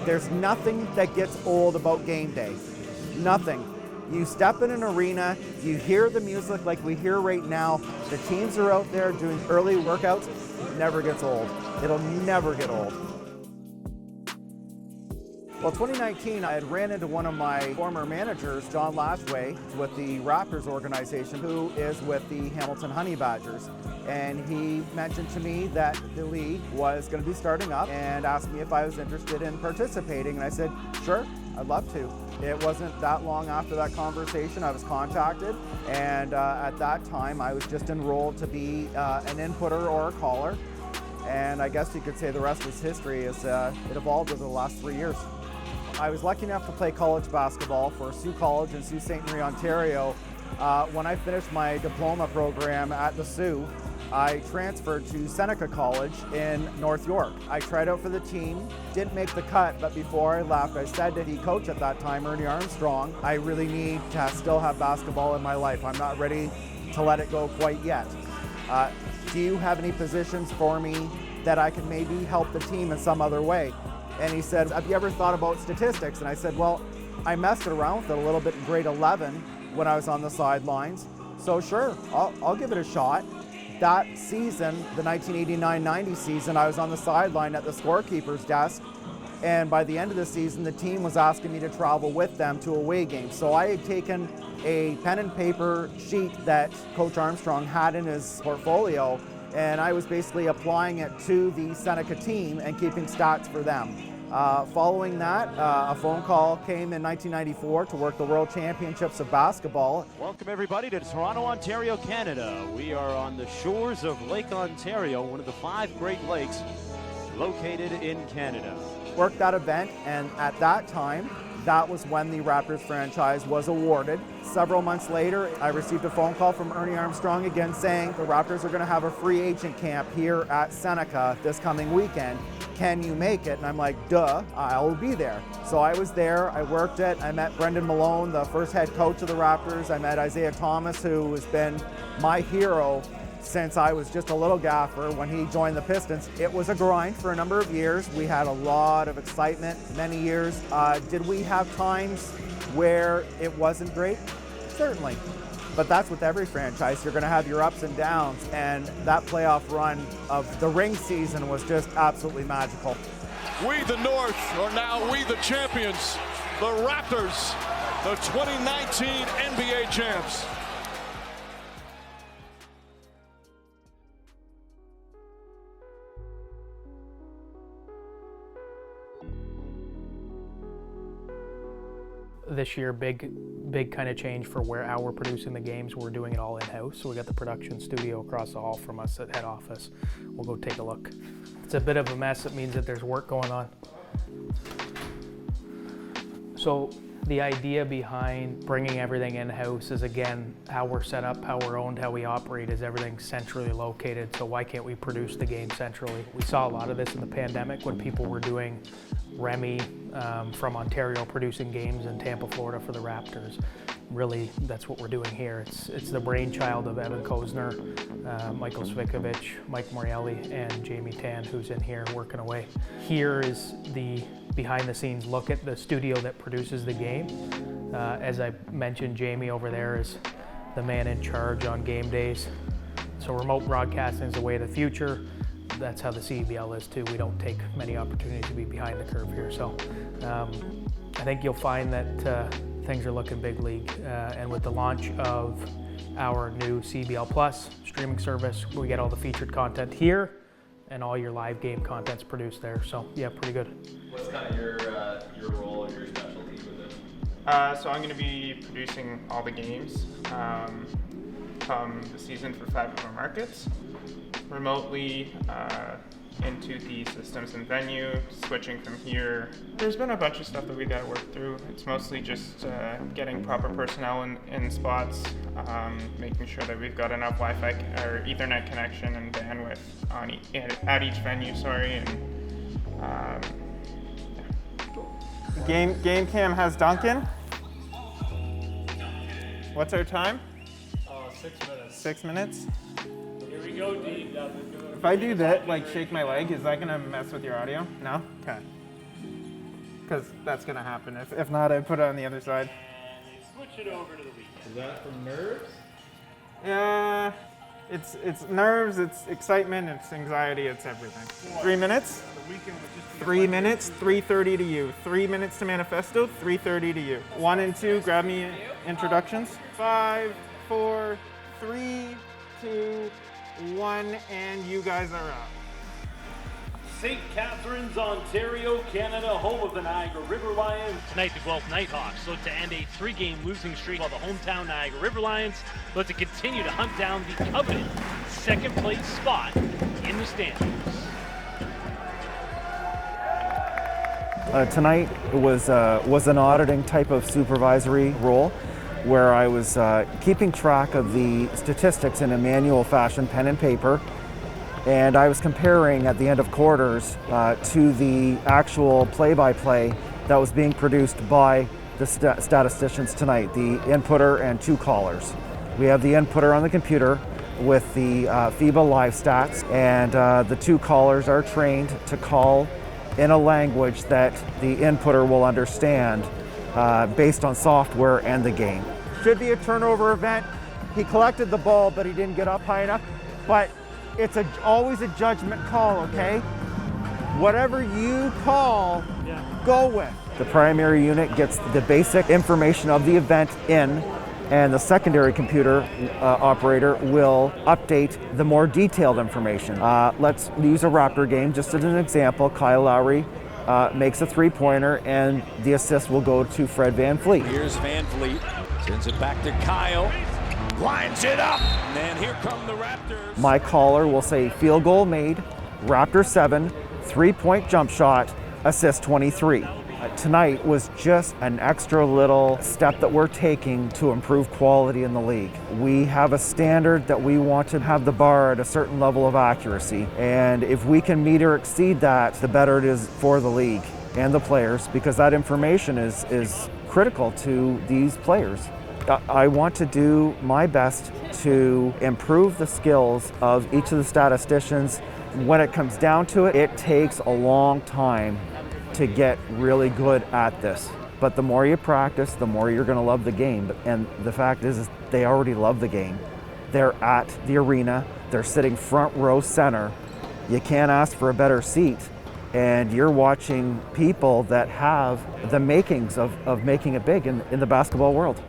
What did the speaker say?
There's nothing that gets old about game day. Nothing. You step in an arena, you hear the music like we hear right now, the teams are out there doing early workouts, it never gets old. It'll never get old. Well, 2019, I had ran into one of my former managers, John Lashway, with the Raptors organization, who is with the Hamilton Honey Badgers. And he mentioned to me that the league was going to be starting up and asked me if I was interested in participating. And I said, sure, I'd love to. It wasn't that long after that conversation I was contacted. And at that time, I was just enrolled to be an inputter or a caller. And I guess you could say the rest is history as it evolved over the last 3 years. I was lucky enough to play college basketball for Sault College in Sault Ste. Marie, Ontario. When I finished my diploma program at the Sault, I transferred to Seneca College in North York. I tried out for the team, didn't make the cut, but before I left, I said to the coach at that time, Ernie Armstrong, I really need to still have basketball in my life. I'm not ready to let it go quite yet. Do you have any positions for me that I can maybe help the team in some other way? And he said, have you ever thought about statistics? And I said, well, I messed around with it a little bit in grade 11 when I was on the sidelines. So sure, I'll give it a shot. That season, the 1989-90 season, I was on the sideline at the scorekeeper's desk. And by the end of the season, the team was asking me to travel with them to away games. So I had taken a pen and paper sheet that Coach Armstrong had in his portfolio, and I was basically applying it to the Seneca team and keeping stats for them. Following that, a phone call came in 1994 to work the World Championships of Basketball. Welcome everybody to Toronto, Ontario, Canada. We are on the shores of Lake Ontario, one of the 5 Great Lakes located in Canada. Worked that event, and at that time, that was when the Raptors franchise was awarded. Several months later, I received a phone call from Ernie Armstrong again saying the Raptors are going to have a free agent camp here at Seneca this coming weekend. Can you make it? And I'm like, duh, I'll be there. So I was there, I worked it, I met Brendan Malone, the first head coach of the Raptors. I met Isaiah Thomas, who has been my hero since I was just a little gaffer when he joined the Pistons. It was a grind for a number of years. We had a lot of excitement, many years. Did we have times where it wasn't great? Certainly. But that's with every franchise. You're going to have your ups and downs, and that playoff run of the ring season was just absolutely magical. We, the North, are now we, the champions, the Raptors, the 2019 NBA champs. This year, big kind of change for how we're producing the games. We're doing it all in-house, so we got the production studio across the hall from us at head office. We'll go take a look. It's a bit of a mess. It means that there's work going on. So the idea behind bringing everything in-house is, again, how we're set up, how we're owned, how we operate, is everything centrally located. So why can't we produce the game centrally? We saw a lot of this in the pandemic when people were doing Remy from Ontario producing games in Tampa, Florida for the Raptors. Really, that's what we're doing here. It's the brainchild of Evan Kozner, Michael Svikovic, Mike Morelli, and Jamie Tan, who's in here working away. Here is the behind-the-scenes look at the studio that produces the game. As I mentioned, Jamie over there is the man in charge on game days. So remote broadcasting is the way of the future. That's how the CEBL is too. We don't take many opportunities to be behind the curve here. So I think you'll find that things are looking big league. And with the launch of our new CEBL Plus streaming service, we get all the featured content here and all your live game content's produced there. So yeah, pretty good. What's kind of your role or your specialty with it? So I'm going to be producing all the games come the season for 5 of our markets, remotely into the systems and venue, switching from here. There's been a bunch of stuff that we got to work through. It's mostly just getting proper personnel in spots, making sure that we've got enough Wi-Fi or Ethernet connection and bandwidth on at each venue. And Game Cam has Duncan. What's our time? 6 minutes. 6 minutes. Here we go, D. If I do that, like shake my leg, is that gonna mess with your audio? No? Okay. because that's going to happen. If not, I'd put it on the other side. Switch it over to the weekend. Is that from nerves? Yeah, it's nerves, it's excitement, it's anxiety, it's everything. 3 minutes? 3 minutes, 3:30 to you. 3 minutes to manifesto, 3:30 to you. 1 and 2, grab me introductions. 5, 4, 3, 2, 1, and you guys are up. St. Catharines, Ontario, Canada, home of the Niagara River Lions. Tonight, the Guelph Nighthawks look to end a 3-game losing streak, while the hometown Niagara River Lions look to continue to hunt down the coveted second-place spot in the standings. Tonight was an auditing type of supervisory role where I was keeping track of the statistics in a manual fashion, pen and paper, and I was comparing at the end of quarters to the actual play-by-play that was being produced by the statisticians tonight, the inputter and 2 callers. We have the inputter on the computer with the CEBL live stats, and the 2 callers are trained to call in a language that the inputter will understand based on software and the game. Should be a turnover event. He collected the ball, but he didn't get up high enough. But it's always a judgment call, okay? Whatever you call, go with. The primary unit gets the basic information of the event in, and the secondary computer operator will update the more detailed information. Let's use a Raptor game just as an example. Kyle Lowry makes a 3-pointer, and the assist will go to Fred VanVleet. Here's VanVleet, sends it back to Kyle, lines it up, and here come the Raptors. My caller will say field goal made, Raptor 7, 3-point jump shot, assist 23. Tonight was just an extra little step that we're taking to improve quality in the league. We have a standard that we want to have the bar at a certain level of accuracy, and if we can meet or exceed that, the better it is for the league and the players, because that information is critical to these players. I want to do my best to improve the skills of each of the statisticians. When it comes down to it, it takes a long time to get really good at this. But the more you practice, the more you're going to love the game. And the fact is they already love the game. They're at the arena, they're sitting front row center. You can't ask for a better seat. And you're watching people that have the makings of making it big in the basketball world.